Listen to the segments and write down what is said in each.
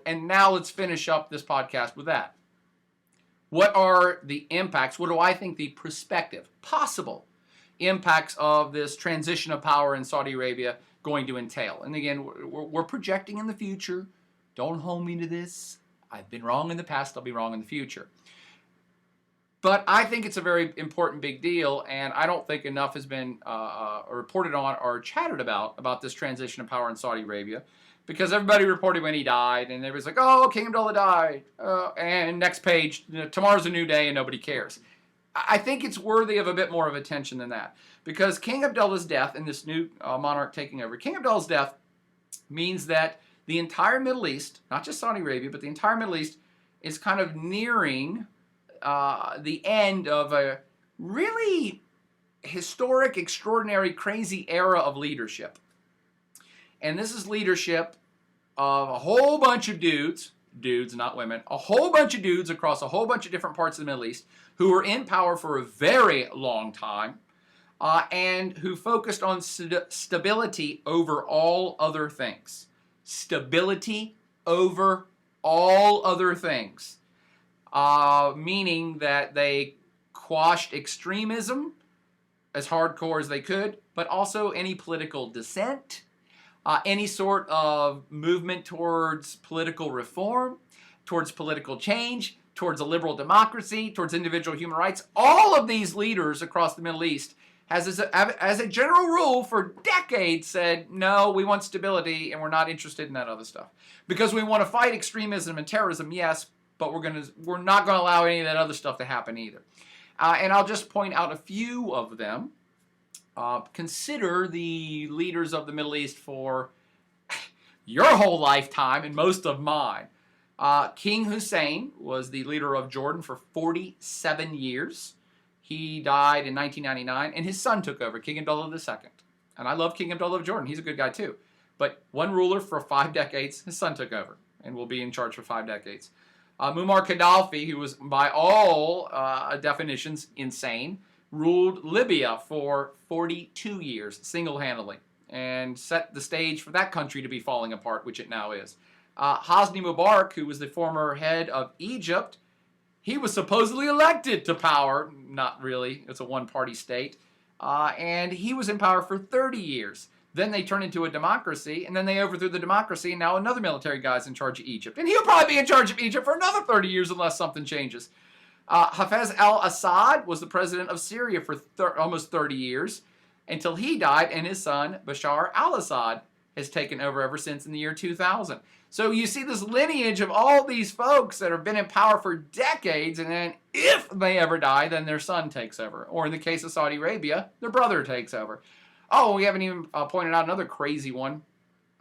And now let's finish up this podcast with that. What are the impacts? What do I think the prospective, possible impacts of this transition of power in Saudi Arabia going to entail? And again, we're projecting in the future. Don't hold me to this. I've been wrong in the past. I'll be wrong in the future. But I think it's a very important big deal, and I don't think enough has been reported on or chatted about this transition of power in Saudi Arabia, because everybody reported when he died, and everybody's like, oh, King Abdullah died, and next page, tomorrow's a new day, and nobody cares. I think it's worthy of a bit more of attention than that, because King Abdullah's death and this new monarch taking over, King Abdullah's death means that the entire Middle East, not just Saudi Arabia, but the entire Middle East is kind of nearing the end of a really historic, extraordinary, crazy era of leadership. And this is leadership of a whole bunch of dudes, not women, a whole bunch of dudes across a whole bunch of different parts of the Middle East who were in power for a very long time and who focused on stability over all other things. Stability over all other things. Meaning that they quashed extremism as hardcore as they could, but also any political dissent, any sort of movement towards political reform, towards political change, towards a liberal democracy, towards individual human rights. All of these leaders across the Middle East has, as a general rule for decades, said, no, we want stability and we're not interested in that other stuff. Because we want to fight extremism and terrorism, yes, but we're not going to allow any of that other stuff to happen either. And I'll just point out a few of them. Consider the leaders of the Middle East for your whole lifetime and most of mine. King Hussein was the leader of Jordan for 47 years. He died in 1999, and his son took over, King Abdullah II. And I love King Abdullah of Jordan. He's a good guy too. But one ruler for 5 decades, his son took over and will be in charge for 5 decades. Muammar Gaddafi, who was by all definitions insane, ruled Libya for 42 years single-handedly and set the stage for that country to be falling apart, which it now is. Hosni Mubarak, who was the former head of Egypt, he was supposedly elected to power. Not really. It's a one-party state. And he was in power for 30 years. Then they turned into a democracy, and then they overthrew the democracy, and now another military guy's in charge of Egypt. And he'll probably be in charge of Egypt for another 30 years unless something changes. Hafez al-Assad was the president of Syria for almost 30 years until he died, and his son, Bashar al-Assad, has taken over ever since in the year 2000. So you see this lineage of all these folks that have been in power for decades, and then if they ever die, then their son takes over. Or in the case of Saudi Arabia, their brother takes over. Oh, we haven't even pointed out another crazy one.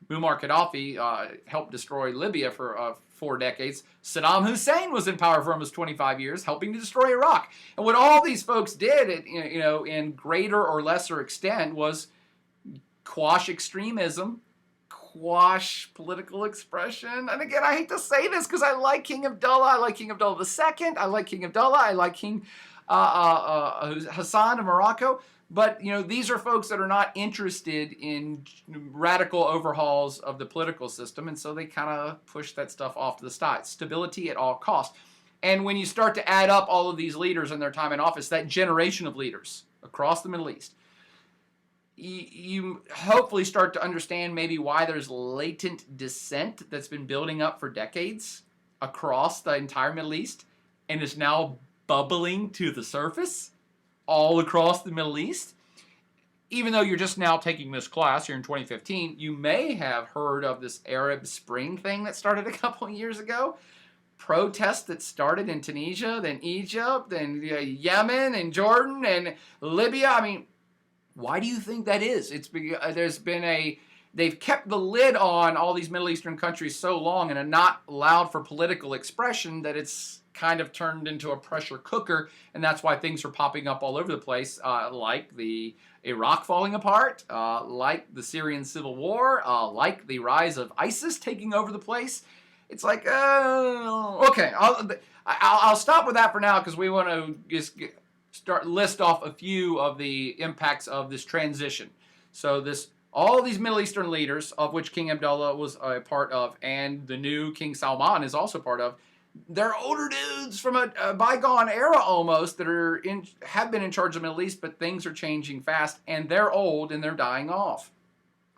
Muammar Gaddafi helped destroy Libya for 4 decades. Saddam Hussein was in power for almost 25 years, helping to destroy Iraq. And what all these folks did, in greater or lesser extent, was quash extremism, quash political expression. And again, I hate to say this because I like King Abdullah. I like King Abdullah II. I like King Abdullah. I like King Hassan of Morocco. But, these are folks that are not interested in radical overhauls of the political system, and so they kind of push that stuff off to the side. Stability at all costs. And when you start to add up all of these leaders and their time in office, that generation of leaders across the Middle East, you hopefully start to understand maybe why there's latent dissent that's been building up for decades across the entire Middle East and is now bubbling to the surface all across the Middle East. Even though you're just now taking this class here in 2015, you may have heard of this Arab Spring thing that started a couple of years ago. Protests that started in Tunisia, then Egypt, then Yemen, and Jordan, and Libya. I mean, why do you think that is? It's because they've kept the lid on all these Middle Eastern countries so long and have not allowed for political expression that it's kind of turned into a pressure cooker, and that's why things are popping up all over the place, like the Iraq falling apart, like the Syrian civil war, like the rise of ISIS taking over the place. It's like, okay, I'll stop with that for now because we want to just list off a few of the impacts of this transition. So this All these Middle Eastern leaders, of which King Abdullah was a part of, and the new King Salman is also part of, they're older dudes from a bygone era almost that have been in charge of the Middle East, but things are changing fast, and they're old and they're dying off.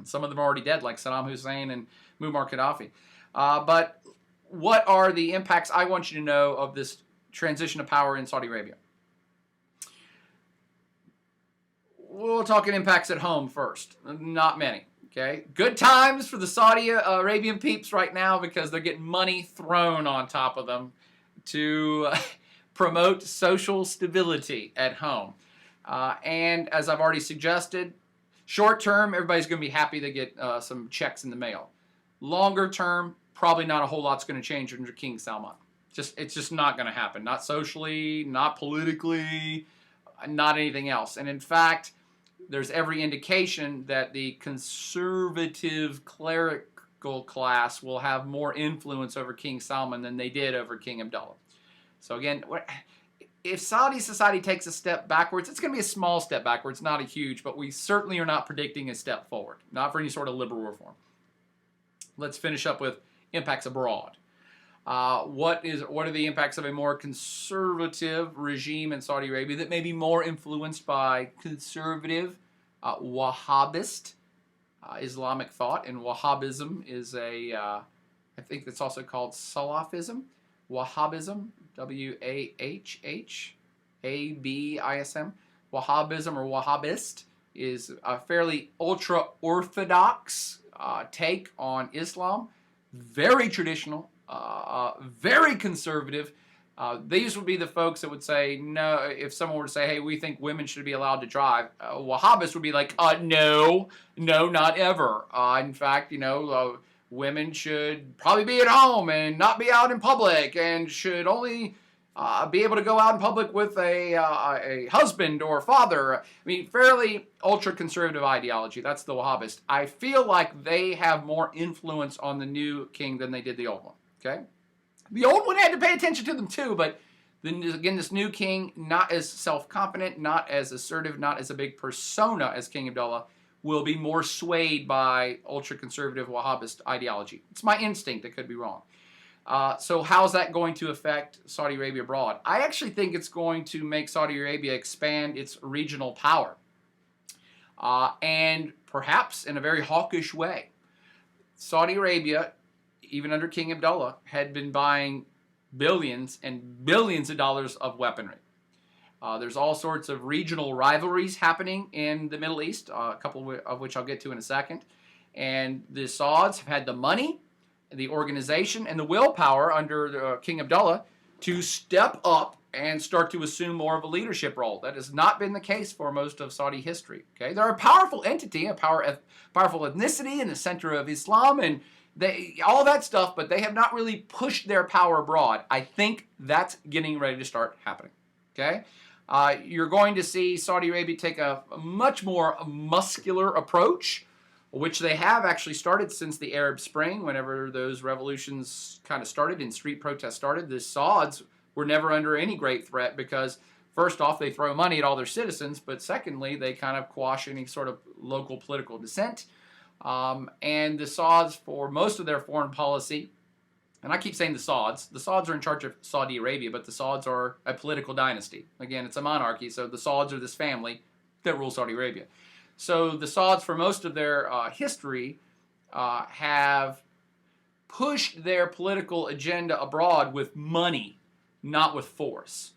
Some of them are already dead, like Saddam Hussein and Muammar Gaddafi. But what are the impacts I want you to know of this transition of power in Saudi Arabia? We'll talk impacts at home first. Not many. Okay, good times for the Saudi Arabian peeps right now because they're getting money thrown on top of them to promote social stability at home. And as I've already suggested, short term, everybody's going to be happy to get some checks in the mail. Longer term, probably not a whole lot's going to change under King Salman. It's just not going to happen. Not socially, not politically, not anything else. And in fact, there's every indication that the conservative clerical class will have more influence over King Salman than they did over King Abdullah. So again, if Saudi society takes a step backwards, it's going to be a small step backwards, not a huge, but we certainly are not predicting a step forward, not for any sort of liberal reform. Let's finish up with impacts abroad. What are the impacts of a more conservative regime in Saudi Arabia that may be more influenced by conservative Wahhabist Islamic thought? And Wahhabism is I think it's also called Salafism. Wahhabism, Wahhabism. Wahhabism or Wahhabist is a fairly ultra-orthodox take on Islam. Very traditional. Very conservative. These would be the folks that would say, no, if someone were to say, hey, we think women should be allowed to drive, Wahhabists would be like, no, not ever. In fact, women should probably be at home and not be out in public and should only be able to go out in public with a husband or father. I mean, fairly ultra-conservative ideology. That's the Wahhabist. I feel like they have more influence on the new king than they did the old one. Okay? The old one had to pay attention to them too, but then again, this new king, not as self-confident, not as assertive, not as a big persona as King Abdullah, will be more swayed by ultra-conservative Wahhabist ideology. It's my instinct. It could be wrong. So how's that going to affect Saudi Arabia abroad? I actually think it's going to make Saudi Arabia expand its regional power. And perhaps in a very hawkish way. Saudi Arabia, even under King Abdullah, had been buying billions and billions of dollars of weaponry. There's all sorts of regional rivalries happening in the Middle East, a couple of which I'll get to in a second. And the Sauds have had the money, the organization, and the willpower under King Abdullah to step up and start to assume more of a leadership role. That has not been the case for most of Saudi history. Okay, they're a powerful entity, a powerful ethnicity in the center of Islam, and all that stuff, but they have not really pushed their power abroad. I think that's getting ready to start happening. Okay, you're going to see Saudi Arabia take a much more muscular approach, which they have actually started since the Arab Spring. Whenever those revolutions kind of started and street protests started, the Sauds were never under any great threat because, first off, they throw money at all their citizens, but secondly, they kind of quash any sort of local political dissent. And the Sauds, for most of their foreign policy, and I keep saying the Sauds are in charge of Saudi Arabia, but the Sauds are a political dynasty. Again, it's a monarchy, so the Sauds are this family that rules Saudi Arabia. So the Sauds, for most of their history, have pushed their political agenda abroad with money, not with force.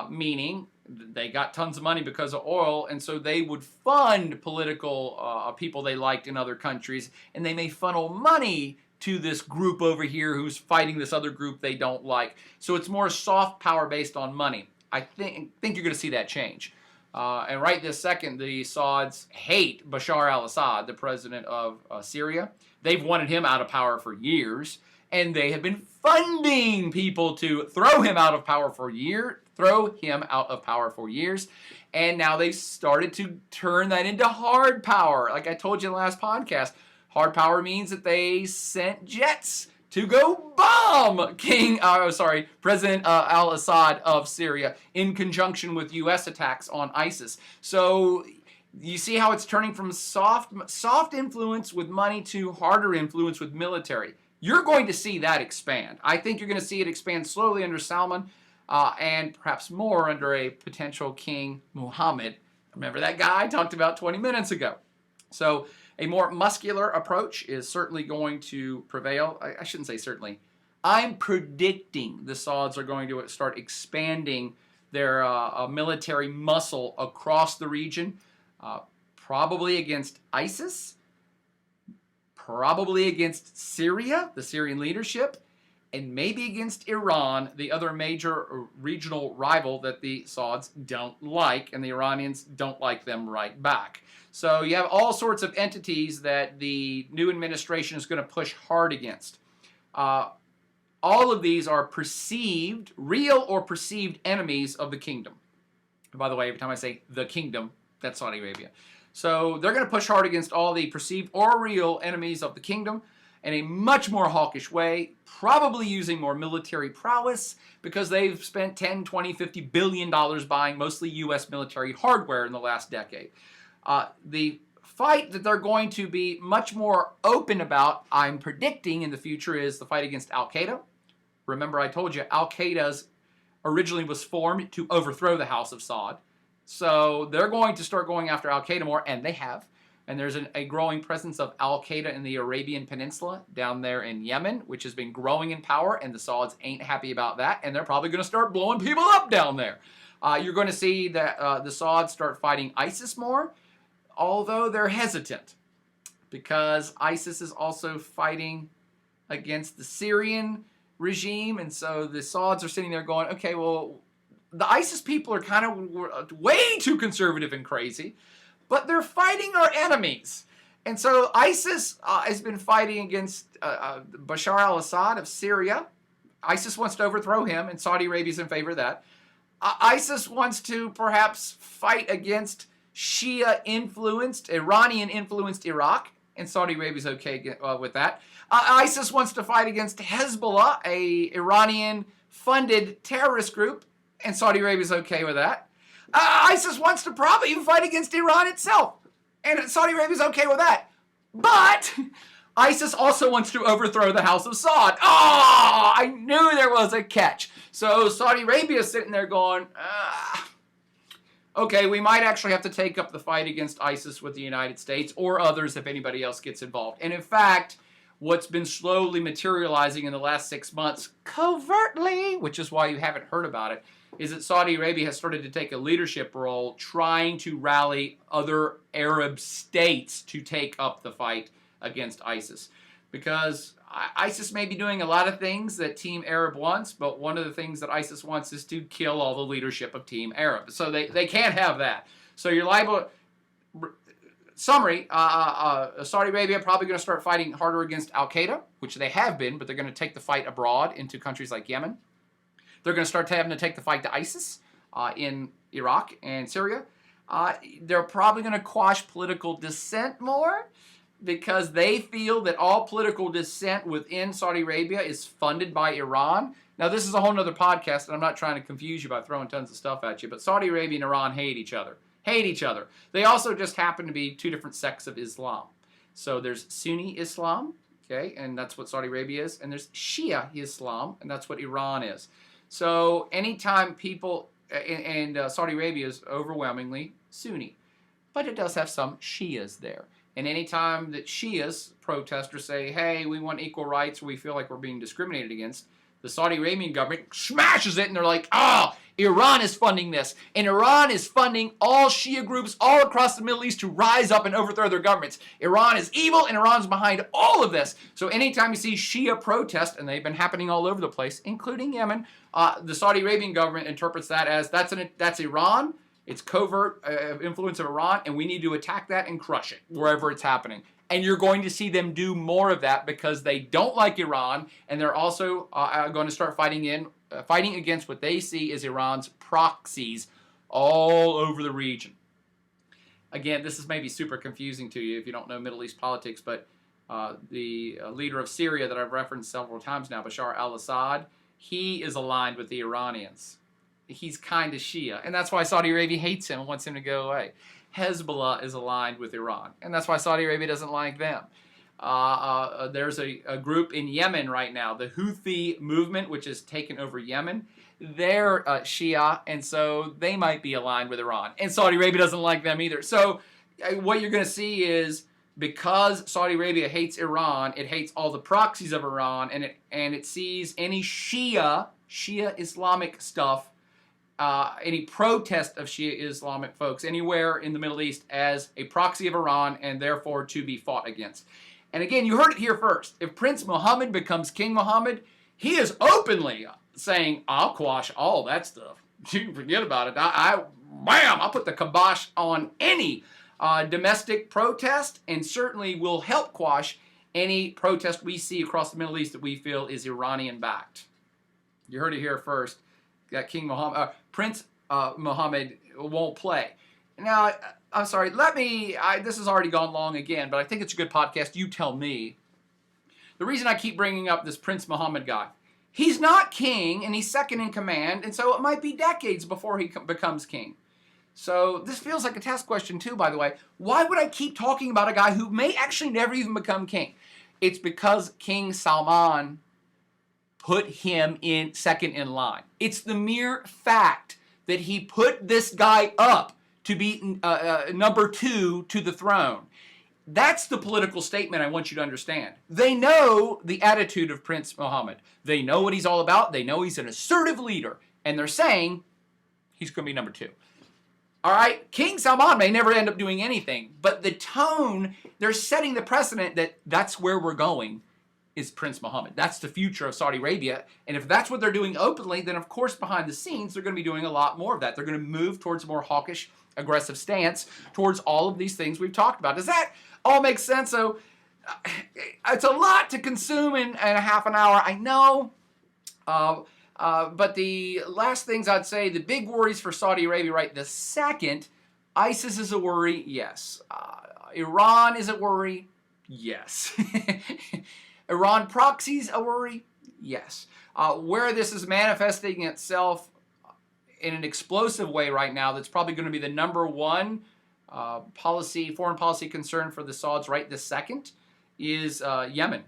Meaning they got tons of money because of oil, and so they would fund political people they liked in other countries, and they may funnel money to this group over here who's fighting this other group they don't like. So it's more soft power based on money. I think you're going to see that change. And right this second, the Sauds hate Bashar al-Assad, the president of Syria. They've wanted him out of power for years, and they have been funding people to throw him out of power for years. And now they've started to turn that into hard power. Like I told you in the last podcast, hard power means that they sent jets to go bomb President al-Assad of Syria in conjunction with U.S. attacks on ISIS. So You see how it's turning from soft influence with money to harder influence with military. You're going to see that expand. I think you're going to see it expand slowly under Salman and perhaps more under a potential King Mohammed. Remember that guy I talked about 20 minutes ago. So a more muscular approach is certainly going to prevail. I shouldn't say certainly. I'm predicting the Sauds are going to start expanding their military muscle across the region, probably against ISIS, probably against Syria, the Syrian leadership, and maybe against Iran, the other major regional rival that the Sauds don't like, and the Iranians don't like them right back. So you have all sorts of entities that the new administration is going to push hard against. All of these are perceived, real or perceived enemies of the kingdom. And by the way, every time I say the kingdom, that's Saudi Arabia. So they're going to push hard against all the perceived or real enemies of the kingdom in a much more hawkish way, probably using more military prowess because they've spent 10, 20, 50 billion dollars buying mostly U.S. military hardware in the last decade. The fight that they're going to be much more open about, I'm predicting in the future, is the fight against Al-Qaeda. Remember, I told you Al-Qaeda originally was formed to overthrow the House of Saud. So they're going to start going after Al-Qaeda more, and they have. And there's a growing presence of Al-Qaeda in the Arabian Peninsula down there in Yemen, which has been growing in power, and the Sauds ain't happy about that, and they're probably going to start blowing people up down there. You're going to see that the Sauds start fighting ISIS more, although they're hesitant, because ISIS is also fighting against the Syrian regime, and so the Sauds are sitting there going, okay, well, the ISIS people are kind of way too conservative and crazy, but they're fighting our enemies. And so ISIS has been fighting against Bashar al-Assad of Syria. ISIS wants to overthrow him, and Saudi Arabia is in favor of that. ISIS wants to perhaps fight against Shia-influenced, Iranian-influenced Iraq, and Saudi Arabia is okay with that. ISIS wants to fight against Hezbollah, a Iranian-funded terrorist group, and Saudi Arabia is okay with that. ISIS wants to probably even fight against Iran itself, and Saudi Arabia is okay with that. But ISIS also wants to overthrow the House of Saud. Oh, I knew there was a catch. So Saudi Arabia is sitting there going, okay, we might actually have to take up the fight against ISIS with the United States or others if anybody else gets involved. And in fact, what's been slowly materializing in the last 6 months, covertly, which is why you haven't heard about it, is that Saudi Arabia has started to take a leadership role trying to rally other Arab states to take up the fight against ISIS. Because ISIS may be doing a lot of things that Team Arab wants, but one of the things that ISIS wants is to kill all the leadership of Team Arab. So they can't have that. So you're liable... Summary, Saudi Arabia probably going to start fighting harder against Al-Qaeda, which they have been, but they're going to take the fight abroad into countries like Yemen. They're going to start having to take the fight to ISIS in Iraq and Syria. They're probably going to quash political dissent more because they feel that all political dissent within Saudi Arabia is funded by Iran. Now, this is a whole other podcast, and I'm not trying to confuse you by throwing tons of stuff at you, but Saudi Arabia and Iran hate each other. Hate each other. They also just happen to be two different sects of Islam. So there's Sunni Islam, okay, and that's what Saudi Arabia is, and there's Shia Islam, and that's what Iran is. So anytime people, and Saudi Arabia is overwhelmingly Sunni, but it does have some Shias there. And anytime that Shias protesters say, hey, we want equal rights, or we feel like we're being discriminated against, the Saudi Arabian government smashes it, and they're like, Iran is funding this. And Iran is funding all Shia groups all across the Middle East to rise up and overthrow their governments. Iran is evil, and Iran's behind all of this. So anytime you see Shia protest, and they've been happening all over the place, including Yemen, the Saudi Arabian government interprets that as that's Iran, it's covert influence of Iran, and we need to attack that and crush it wherever it's happening. And you're going to see them do more of that because they don't like Iran, and they're also going to start fighting against what they see as Iran's proxies all over the region. Again, this is maybe super confusing to you if you don't know Middle East politics, but the leader of Syria that I've referenced several times now, Bashar al-Assad, he is aligned with the Iranians. He's kind of Shia, and that's why Saudi Arabia hates him and wants him to go away. Hezbollah is aligned with Iran, and that's why Saudi Arabia doesn't like them. There's a group in Yemen right now, the Houthi movement, which has taken over Yemen. They're Shia, and so they might be aligned with Iran. And Saudi Arabia doesn't like them either. So what you're going to see is, because Saudi Arabia hates Iran, it hates all the proxies of Iran, and it sees any Shia Islamic stuff, any protest of Shia Islamic folks anywhere in the Middle East as a proxy of Iran, and therefore to be fought against. And again, you heard it here first. If Prince Mohammed becomes King Mohammed, he is openly saying, I'll quash all that stuff. You can forget about it. I'll put the kibosh on any domestic protest, and certainly will help quash any protest we see across the Middle East that we feel is Iranian-backed. You heard it here first. That Prince Mohammed won't play. Now, I'm sorry, this has already gone long again, but I think it's a good podcast. You tell me. The reason I keep bringing up this Prince Mohammed guy, he's not king, and he's second in command, and so it might be decades before he becomes king. So this feels like a test question too, by the way. Why would I keep talking about a guy who may actually never even become king? It's because King Salman put him in second in line. It's the mere fact that he put this guy up to be number 2 to the throne. That's the political statement I want you to understand. They know the attitude of Prince Mohammed. They know what he's all about. They know he's an assertive leader. And they're saying he's going to be number 2. All right? King Salman may never end up doing anything, but the tone, they're setting the precedent that that's where we're going, is Prince Mohammed. That's the future of Saudi Arabia. And if that's what they're doing openly, then of course behind the scenes, they're going to be doing a lot more of that. They're going to move towards a more hawkish, aggressive stance towards all of these things we've talked about. Does that all make sense? So it's a lot to consume in a half an hour, I know. But the last things I'd say, the big worries for Saudi Arabia right this second, ISIS is a worry, yes. Iran is a worry, yes. Iran proxies a worry, yes. Where this is manifesting itself in an explosive way right now, that's probably going to be the number one foreign policy concern for the Sauds right this second, is Yemen.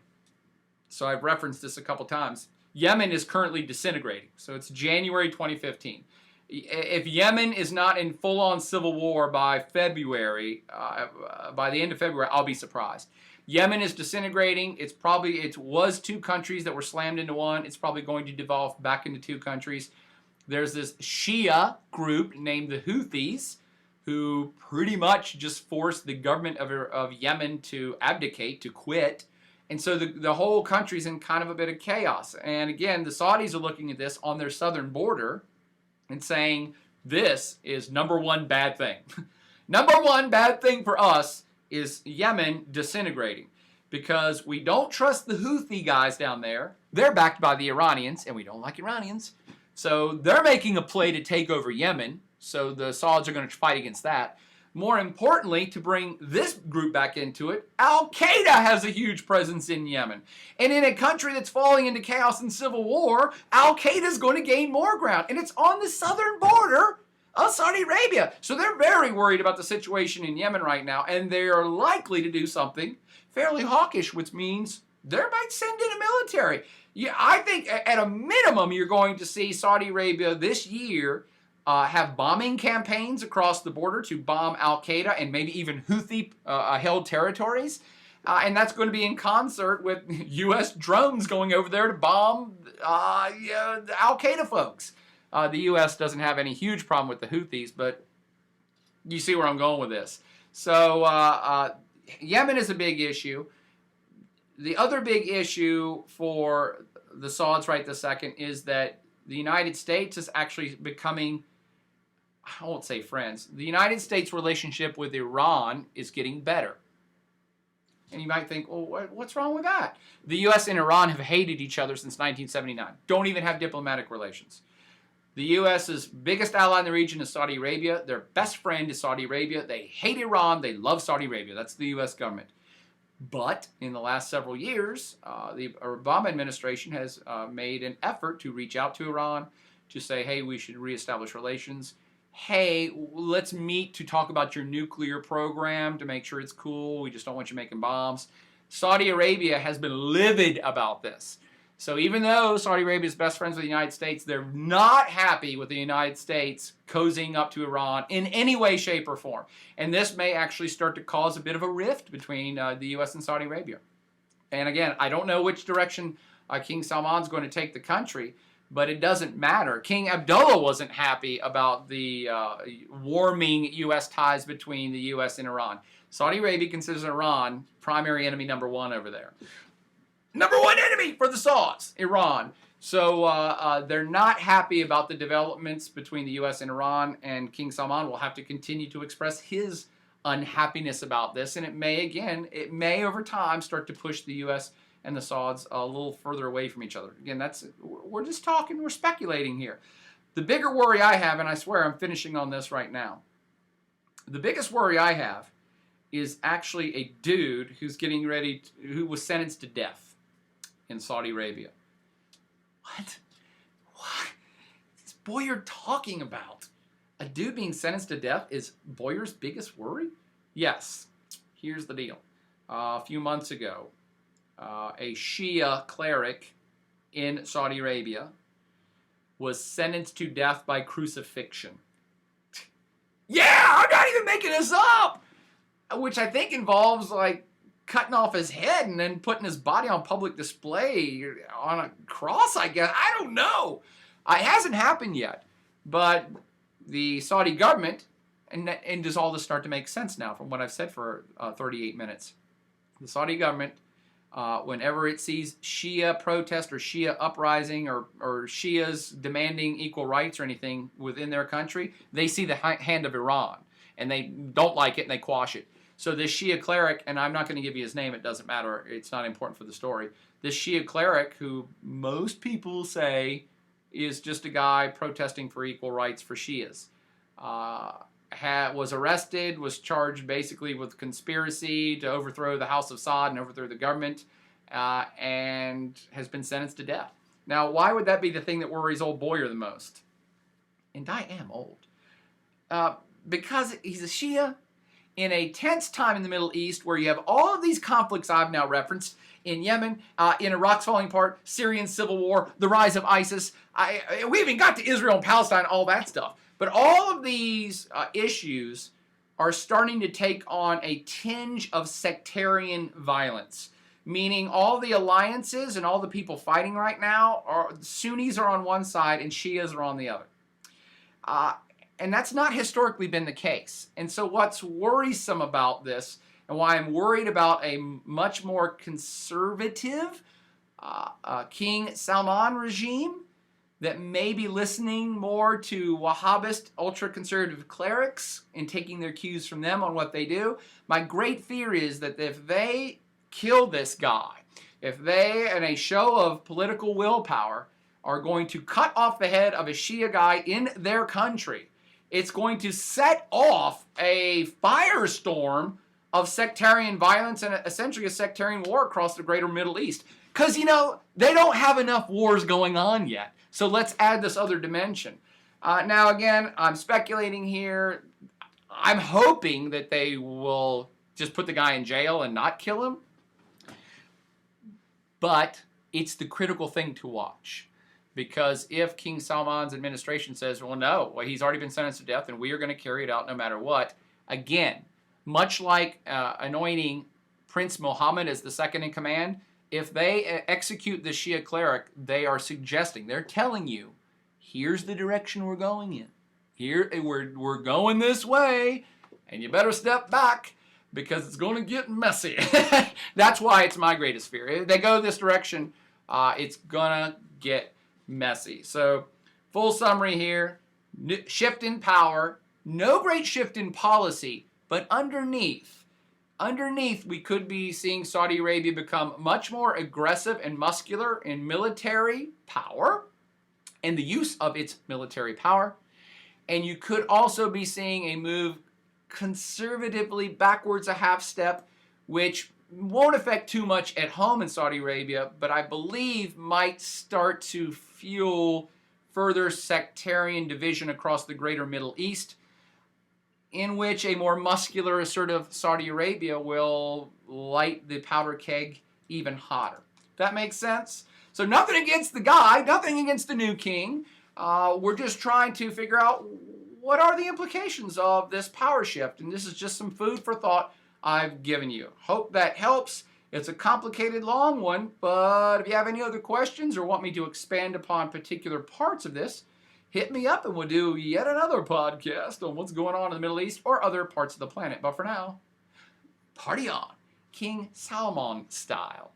So I've referenced this a couple times. Yemen is currently disintegrating. So it's January 2015. If Yemen is not in full-on civil war by February, by the end of February, I'll be surprised. Yemen is disintegrating. It was 2 countries that were slammed into one. It's probably going to devolve back into 2 countries. There's this Shia group named the Houthis, who pretty much just forced the government of Yemen to abdicate, to quit. And so the whole country's in kind of a bit of chaos. And again, the Saudis are looking at this on their southern border and saying, this is number 1 bad thing. Number 1 bad thing for us is Yemen disintegrating, because we don't trust the Houthi guys down there. They're backed by the Iranians, and we don't like Iranians. So they're making a play to take over Yemen. So the Sauds are going to fight against that. More importantly, to bring this group back into it, Al-Qaeda has a huge presence in Yemen. And in a country that's falling into chaos and civil war, Al-Qaeda is going to gain more ground. And it's on the southern border of Saudi Arabia. So they're very worried about the situation in Yemen right now, and they are likely to do something fairly hawkish, which means they might send in a military. Yeah, I think at a minimum you're going to see Saudi Arabia this year have bombing campaigns across the border to bomb Al-Qaeda and maybe even Houthi-held territories. And that's going to be in concert with U.S. drones going over there to bomb the Al-Qaeda folks. The U.S. doesn't have any huge problem with the Houthis, but you see where I'm going with this. So Yemen is a big issue. The other big issue for the Sauds right this second is that the United States is actually becoming, I won't say friends, the United States' relationship with Iran is getting better. And you might think, well, what's wrong with that? The U.S. and Iran have hated each other since 1979. Don't even have diplomatic relations. The U.S.'s biggest ally in the region is Saudi Arabia. Their best friend is Saudi Arabia. They hate Iran. They love Saudi Arabia. That's the U.S. government. But in the last several years, the Obama administration has made an effort to reach out to Iran to say, hey, we should reestablish relations. hey, let's meet to talk about your nuclear program to make sure it's cool. We just don't want you making bombs. Saudi Arabia has been livid about this. So even though Saudi Arabia is best friends with the United States, they're not happy with the United States cozying up to Iran in any way, shape, or form. And this may actually start to cause a bit of a rift between the U.S. and Saudi Arabia. And again, I don't know which direction King Salman's going to take the country, but it doesn't matter. King Abdullah wasn't happy about the warming U.S. ties between the U.S. and Iran. Saudi Arabia considers Iran primary enemy number one over there. Number one enemy for the Sauds, Iran. So they're not happy about the developments between the U.S. and Iran, and King Salman will have to continue to express his unhappiness about this, and it may over time start to push the U.S. and the Sauds a little further away from each other. Again, we're just talking, we're speculating here. The bigger worry I have, and I swear I'm finishing on this right now, the biggest worry I have is actually a dude who was sentenced to death in Saudi Arabia. What is Boyer talking about? A dude being sentenced to death is Boyer's biggest worry? Yes. Here's the deal. A few months ago, a Shia cleric in Saudi Arabia was sentenced to death by crucifixion. Yeah, I'm not even making this up! Which I think involves, like, cutting off his head and then putting his body on public display on a cross, I guess. I don't know. It hasn't happened yet. But the Saudi government, and does all this start to make sense now from what I've said for 38 minutes? The Saudi government, whenever it sees Shia protest or Shia uprising or Shias demanding equal rights or anything within their country, they see the hand of Iran. And they don't like it and they quash it. So this Shia cleric, and I'm not going to give you his name, it doesn't matter, it's not important for the story. This Shia cleric, who most people say is just a guy protesting for equal rights for Shias, was arrested, was charged basically with conspiracy to overthrow the House of Saud and overthrow the government, and has been sentenced to death. Now, why would that be the thing that worries old Boyer the most? And I am old. Because he's a Shia, in a tense time in the Middle East where you have all of these conflicts I've now referenced, in Yemen, in Iraq's falling apart, Syrian civil war, the rise of ISIS. We even got to Israel and Palestine, all that stuff. But all of these issues are starting to take on a tinge of sectarian violence, meaning all the alliances and all the people fighting right now, Sunnis are on one side and Shias are on the other. And that's not historically been the case. And so what's worrisome about this, and why I'm worried about a much more conservative King Salman regime that may be listening more to Wahhabist ultra-conservative clerics and taking their cues from them on what they do, my great fear is that if they kill this guy, if they, in a show of political willpower, are going to cut off the head of a Shia guy in their country, it's going to set off a firestorm of sectarian violence and essentially a sectarian war across the greater Middle East. Because, they don't have enough wars going on yet. So let's add this other dimension. Now, again, I'm speculating here. I'm hoping that they will just put the guy in jail and not kill him. But it's the critical thing to watch. Because if King Salman's administration says, he's already been sentenced to death and we are going to carry it out no matter what, again, much like anointing Prince Mohammed as the second in command, if they execute the Shia cleric, they're telling you, here's the direction we're going in. Here, we're going this way, and you better step back because it's going to get messy. That's why it's my greatest fear. If they go this direction, it's going to get messy. So, full summary here, shift in power, no great shift in policy, but underneath, we could be seeing Saudi Arabia become much more aggressive and muscular in military power and the use of its military power. And you could also be seeing a move conservatively backwards a half step, which won't affect too much at home in Saudi Arabia, but I believe might start to fuel further sectarian division across the greater Middle East, in which a more muscular, assertive Saudi Arabia will light the powder keg even hotter. That makes sense? So nothing against the guy, nothing against the new king. We're just trying to figure out what are the implications of this power shift. And this is just some food for thought I've given you. Hope that helps. It's a complicated, long one, but if you have any other questions or want me to expand upon particular parts of this, hit me up and we'll do yet another podcast on what's going on in the Middle East or other parts of the planet. But for now, party on, King Salman style.